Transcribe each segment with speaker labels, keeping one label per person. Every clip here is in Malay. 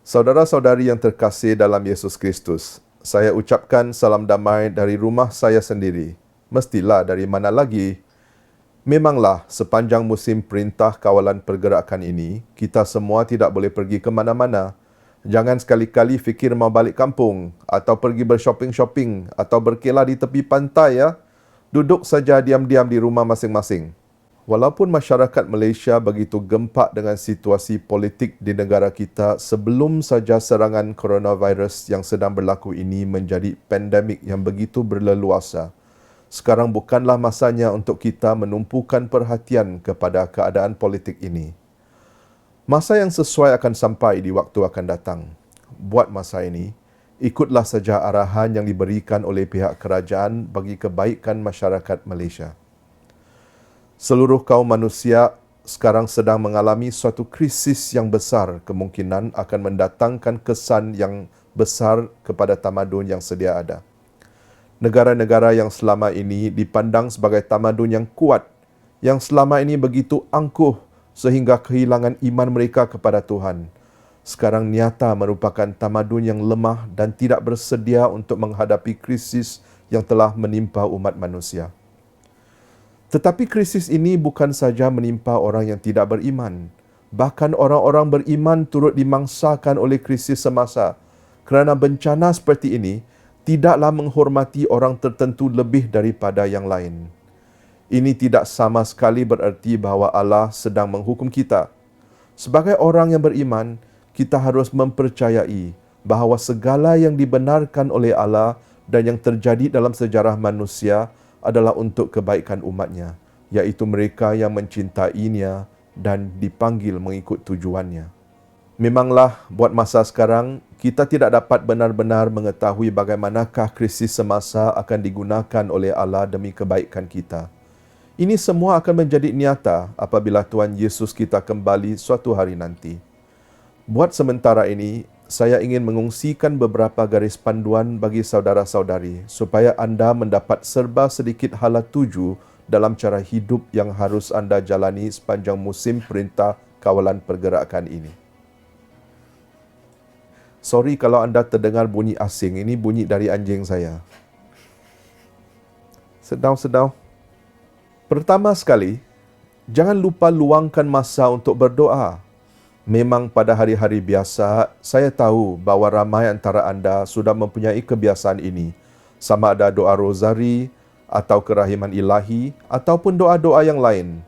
Speaker 1: Saudara-saudari yang terkasih dalam Yesus Kristus, saya ucapkan salam damai dari rumah saya sendiri. Mestilah dari mana lagi? Memanglah sepanjang musim perintah kawalan pergerakan ini, kita semua tidak boleh pergi ke mana-mana. Jangan sekali-kali fikir mau balik kampung atau pergi bershopping-shopping atau berkelah di tepi pantai ya. Duduk saja diam-diam di rumah masing-masing. Walaupun masyarakat Malaysia begitu gempak dengan situasi politik di negara kita sebelum saja serangan coronavirus yang sedang berlaku ini menjadi pandemik yang begitu berleluasa, sekarang bukanlah masanya untuk kita menumpukan perhatian kepada keadaan politik ini. Masa yang sesuai akan sampai di waktu akan datang. Buat masa ini, ikutlah saja arahan yang diberikan oleh pihak kerajaan bagi kebaikan masyarakat Malaysia. Seluruh kaum manusia sekarang sedang mengalami suatu krisis yang besar, kemungkinan akan mendatangkan kesan yang besar kepada tamadun yang sedia ada. Negara-negara yang selama ini dipandang sebagai tamadun yang kuat, yang selama ini begitu angkuh sehingga kehilangan iman mereka kepada Tuhan, sekarang nyata merupakan tamadun yang lemah dan tidak bersedia untuk menghadapi krisis yang telah menimpa umat manusia. Tetapi krisis ini bukan saja menimpa orang yang tidak beriman. Bahkan orang-orang beriman turut dimangsakan oleh krisis semasa. Kerana bencana seperti ini tidaklah menghormati orang tertentu lebih daripada yang lain. Ini tidak sama sekali bererti bahawa Allah sedang menghukum kita. Sebagai orang yang beriman, kita harus mempercayai bahawa segala yang dibenarkan oleh Allah dan yang terjadi dalam sejarah manusia adalah untuk kebaikan umatnya, iaitu mereka yang mencintainya dan dipanggil mengikut tujuannya. Memanglah buat masa sekarang, kita tidak dapat benar-benar mengetahui bagaimanakah krisis semasa akan digunakan oleh Allah demi kebaikan kita. Ini semua akan menjadi nyata apabila Tuhan Yesus kita kembali suatu hari nanti. Buat sementara ini, saya ingin mengungsikan beberapa garis panduan bagi saudara-saudari supaya anda mendapat serba sedikit hala tuju dalam cara hidup yang harus anda jalani sepanjang musim perintah kawalan pergerakan ini. Sorry kalau anda terdengar bunyi asing, ini bunyi dari anjing saya. Sedau-sedau. Pertama sekali, jangan lupa luangkan masa untuk berdoa. Memang pada hari-hari biasa, saya tahu bahawa ramai antara anda sudah mempunyai kebiasaan ini, sama ada doa rozari, atau kerahiman ilahi, ataupun doa-doa yang lain.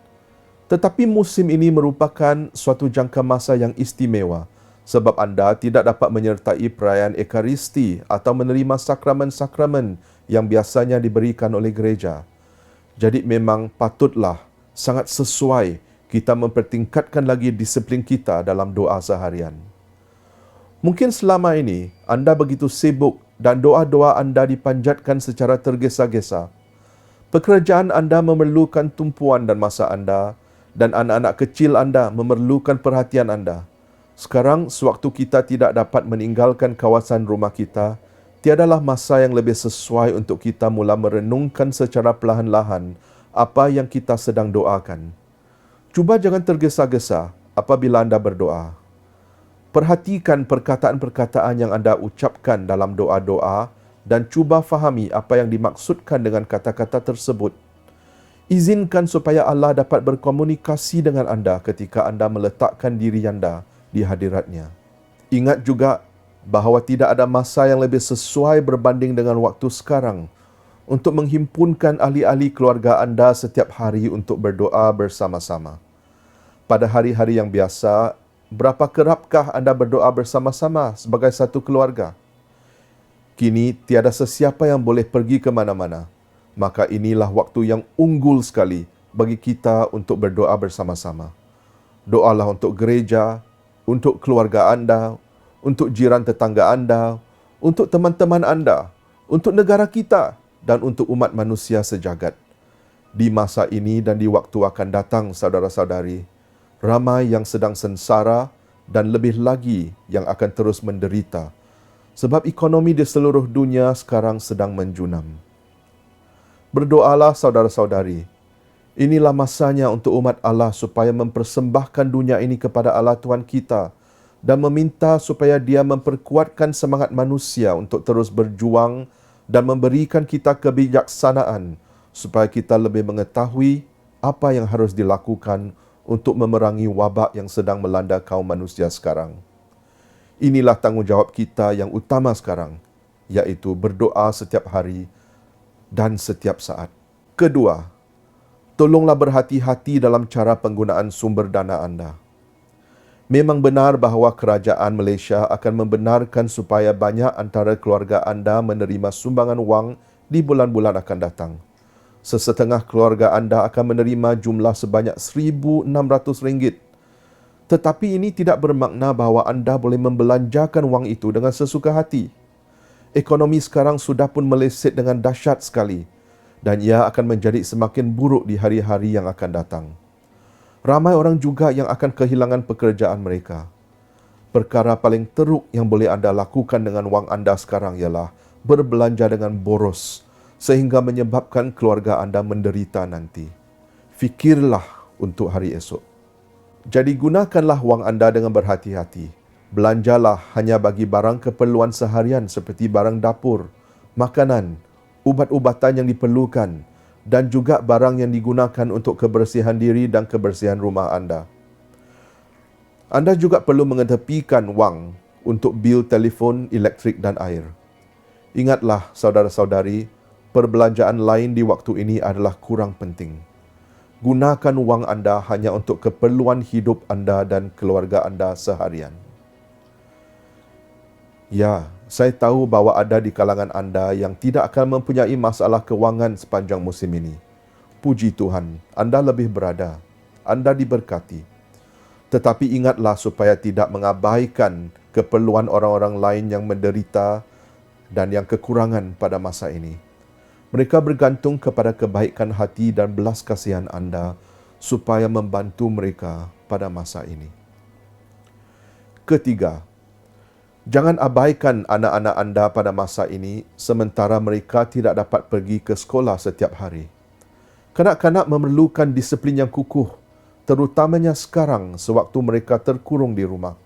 Speaker 1: Tetapi musim ini merupakan suatu jangka masa yang istimewa, sebab anda tidak dapat menyertai perayaan Ekaristi atau menerima sakramen-sakramen yang biasanya diberikan oleh gereja. Jadi memang patutlah, sangat sesuai kita mempertingkatkan lagi disiplin kita dalam doa seharian. Mungkin selama ini anda begitu sibuk dan doa-doa anda dipanjatkan secara tergesa-gesa. Pekerjaan anda memerlukan tumpuan dan masa anda, dan anak-anak kecil anda memerlukan perhatian anda. Sekarang, sewaktu kita tidak dapat meninggalkan kawasan rumah kita, tiadalah masa yang lebih sesuai untuk kita mula merenungkan secara perlahan-lahan apa yang kita sedang doakan. Cuba jangan tergesa-gesa apabila anda berdoa. Perhatikan perkataan-perkataan yang anda ucapkan dalam doa-doa dan cuba fahami apa yang dimaksudkan dengan kata-kata tersebut. Izinkan supaya Allah dapat berkomunikasi dengan anda ketika anda meletakkan diri anda di hadiratnya. Ingat juga bahawa tidak ada masa yang lebih sesuai berbanding dengan waktu sekarang untuk menghimpunkan ahli-ahli keluarga anda setiap hari untuk berdoa bersama-sama. Pada hari-hari yang biasa, berapa kerapkah anda berdoa bersama-sama sebagai satu keluarga? Kini, tiada sesiapa yang boleh pergi ke mana-mana. Maka inilah waktu yang unggul sekali bagi kita untuk berdoa bersama-sama. Doalah untuk gereja, untuk keluarga anda, untuk jiran tetangga anda, untuk teman-teman anda, untuk negara kita, dan untuk umat manusia sejagat. Di masa ini dan di waktu akan datang, saudara-saudari, ramai yang sedang sengsara dan lebih lagi yang akan terus menderita, sebab ekonomi di seluruh dunia sekarang sedang menjunam. Berdoalah saudara-saudari. Inilah masanya untuk umat Allah supaya mempersembahkan dunia ini kepada Allah Tuhan kita, dan meminta supaya Dia memperkuatkan semangat manusia untuk terus berjuang dan memberikan kita kebijaksanaan supaya kita lebih mengetahui apa yang harus dilakukan untuk memerangi wabak yang sedang melanda kaum manusia sekarang. Inilah tanggungjawab kita yang utama sekarang, iaitu berdoa setiap hari dan setiap saat. Kedua, tolonglah berhati-hati dalam cara penggunaan sumber dana anda. Memang benar bahawa kerajaan Malaysia akan membenarkan supaya banyak antara keluarga anda menerima sumbangan wang di bulan-bulan akan datang. Sesetengah keluarga anda akan menerima jumlah sebanyak RM1,600. Tetapi ini tidak bermakna bahawa anda boleh membelanjakan wang itu dengan sesuka hati. Ekonomi sekarang sudah pun meleset dengan dahsyat sekali dan ia akan menjadi semakin buruk di hari-hari yang akan datang. Ramai orang juga yang akan kehilangan pekerjaan mereka. Perkara paling teruk yang boleh anda lakukan dengan wang anda sekarang ialah berbelanja dengan boros sehingga menyebabkan keluarga anda menderita nanti. Fikirlah untuk hari esok. Jadi gunakanlah wang anda dengan berhati-hati. Belanjalah hanya bagi barang keperluan seharian seperti barang dapur, makanan, ubat-ubatan yang diperlukan dan juga barang yang digunakan untuk kebersihan diri dan kebersihan rumah anda. Anda juga perlu mengetepikan wang untuk bil telefon, elektrik dan air. Ingatlah saudara-saudari, perbelanjaan lain di waktu ini adalah kurang penting. Gunakan wang anda hanya untuk keperluan hidup anda dan keluarga anda seharian. Ya, saya tahu bahawa ada di kalangan anda yang tidak akan mempunyai masalah kewangan sepanjang musim ini. Puji Tuhan, anda lebih berada. Anda diberkati. Tetapi ingatlah supaya tidak mengabaikan keperluan orang-orang lain yang menderita dan yang kekurangan pada masa ini. Mereka bergantung kepada kebaikan hati dan belas kasihan anda supaya membantu mereka pada masa ini. Ketiga, jangan abaikan anak-anak anda pada masa ini sementara mereka tidak dapat pergi ke sekolah setiap hari. Kanak-kanak memerlukan disiplin yang kukuh, terutamanya sekarang sewaktu mereka terkurung di rumah.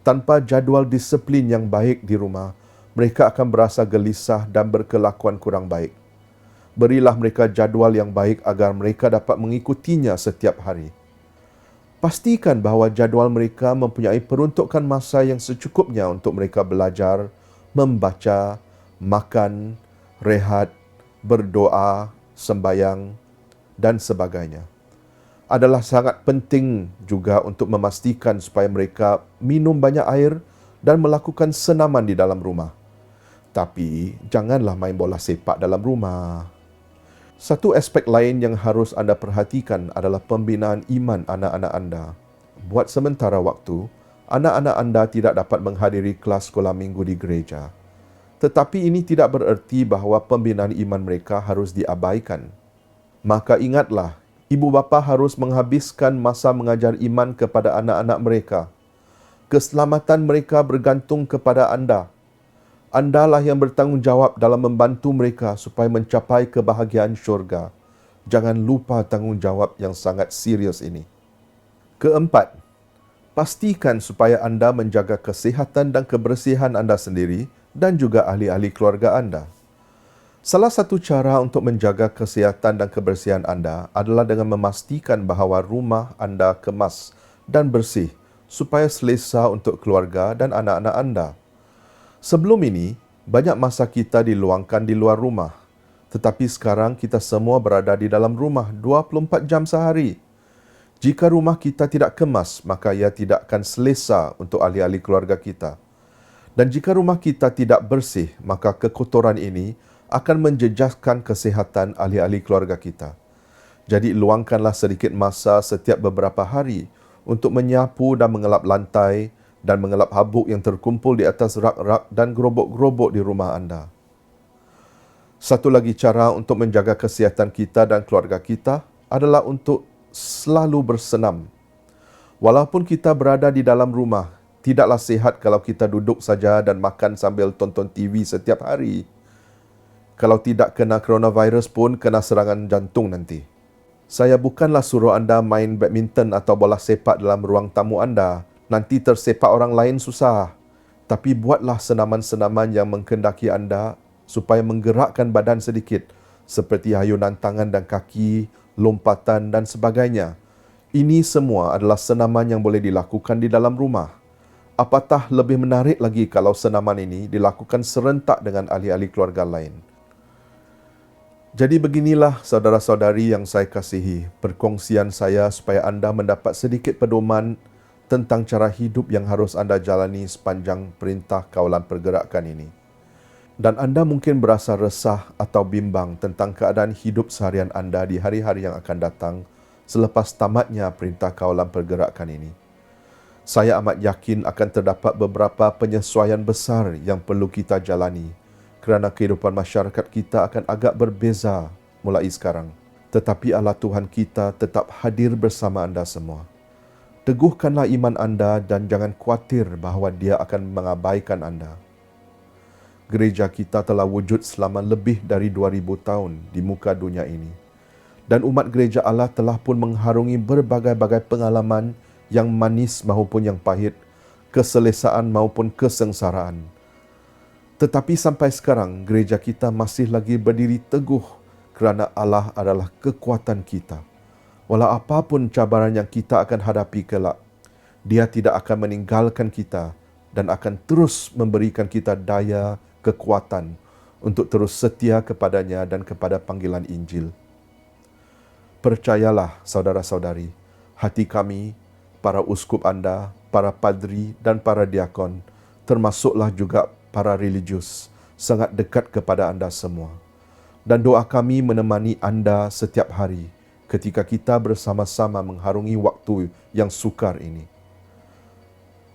Speaker 1: Tanpa jadual disiplin yang baik di rumah, mereka akan berasa gelisah dan berkelakuan kurang baik. Berilah mereka jadual yang baik agar mereka dapat mengikutinya setiap hari. Pastikan bahawa jadual mereka mempunyai peruntukan masa yang secukupnya untuk mereka belajar, membaca, makan, rehat, berdoa, sembahyang dan sebagainya. Adalah sangat penting juga untuk memastikan supaya mereka minum banyak air dan melakukan senaman di dalam rumah. Tapi janganlah main bola sepak dalam rumah. Satu aspek lain yang harus anda perhatikan adalah pembinaan iman anak-anak anda. Buat sementara waktu, anak-anak anda tidak dapat menghadiri kelas sekolah minggu di gereja. Tetapi ini tidak bererti bahawa pembinaan iman mereka harus diabaikan. Maka ingatlah, ibu bapa harus menghabiskan masa mengajar iman kepada anak-anak mereka. Keselamatan mereka bergantung kepada anda. Andalah yang bertanggungjawab dalam membantu mereka supaya mencapai kebahagiaan syurga. Jangan lupa tanggungjawab yang sangat serius ini. Keempat, pastikan supaya anda menjaga kesihatan dan kebersihan anda sendiri dan juga ahli-ahli keluarga anda. Salah satu cara untuk menjaga kesihatan dan kebersihan anda adalah dengan memastikan bahawa rumah anda kemas dan bersih supaya selesa untuk keluarga dan anak-anak anda. Sebelum ini, banyak masa kita diluangkan di luar rumah. Tetapi sekarang kita semua berada di dalam rumah 24 jam sehari. Jika rumah kita tidak kemas, maka ia tidak akan selesa untuk ahli-ahli keluarga kita. Dan jika rumah kita tidak bersih, maka kekotoran ini akan menjejaskan kesihatan ahli-ahli keluarga kita. Jadi luangkanlah sedikit masa setiap beberapa hari untuk menyapu dan mengelap lantai, dan mengelap habuk yang terkumpul di atas rak-rak dan gerobok-gerobok di rumah anda. Satu lagi cara untuk menjaga kesihatan kita dan keluarga kita adalah untuk selalu bersenam. Walaupun kita berada di dalam rumah, tidaklah sihat kalau kita duduk saja dan makan sambil tonton TV setiap hari. Kalau tidak kena coronavirus pun kena serangan jantung nanti. Saya bukanlah suruh anda main badminton atau bola sepak dalam ruang tamu anda, Nanti tersepak orang lain susah. Tapi buatlah senaman-senaman yang mengkendaki anda supaya menggerakkan badan sedikit, seperti ayunan tangan dan kaki, lompatan dan sebagainya. Ini semua adalah senaman yang boleh dilakukan di dalam rumah. Apatah lebih menarik lagi kalau senaman ini dilakukan serentak dengan ahli-ahli keluarga lain. Jadi beginilah saudara-saudari yang saya kasihi, perkongsian saya supaya anda mendapat sedikit pedoman tentang cara hidup yang harus anda jalani sepanjang perintah kawalan pergerakan ini. Dan anda mungkin berasa resah atau bimbang tentang keadaan hidup seharian anda di hari-hari yang akan datang selepas tamatnya perintah kawalan pergerakan ini. Saya amat yakin akan terdapat beberapa penyesuaian besar yang perlu kita jalani kerana kehidupan masyarakat kita akan agak berbeza mulai sekarang. Tetapi Allah Tuhan kita tetap hadir bersama anda semua. Teguhkanlah iman anda dan jangan khawatir bahawa dia akan mengabaikan anda. Gereja kita telah wujud selama lebih dari 2000 tahun di muka dunia ini. Dan umat gereja Allah telah pun mengharungi berbagai-bagai pengalaman yang manis maupun yang pahit, keselesaan maupun kesengsaraan. Tetapi sampai sekarang, gereja kita masih lagi berdiri teguh kerana Allah adalah kekuatan kita. Walau apapun cabaran yang kita akan hadapi kelak, dia tidak akan meninggalkan kita dan akan terus memberikan kita daya, kekuatan untuk terus setia kepadanya dan kepada panggilan Injil. Percayalah saudara-saudari, hati kami, para uskup anda, para padri dan para diakon, termasuklah juga para religius, sangat dekat kepada anda semua. Dan doa kami menemani anda setiap hari ketika kita bersama-sama mengharungi waktu yang sukar ini.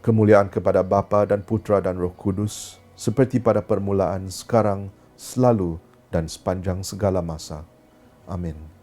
Speaker 1: Kemuliaan kepada Bapa dan Putera dan Roh Kudus, seperti pada permulaan, sekarang, selalu dan sepanjang segala masa. Amin.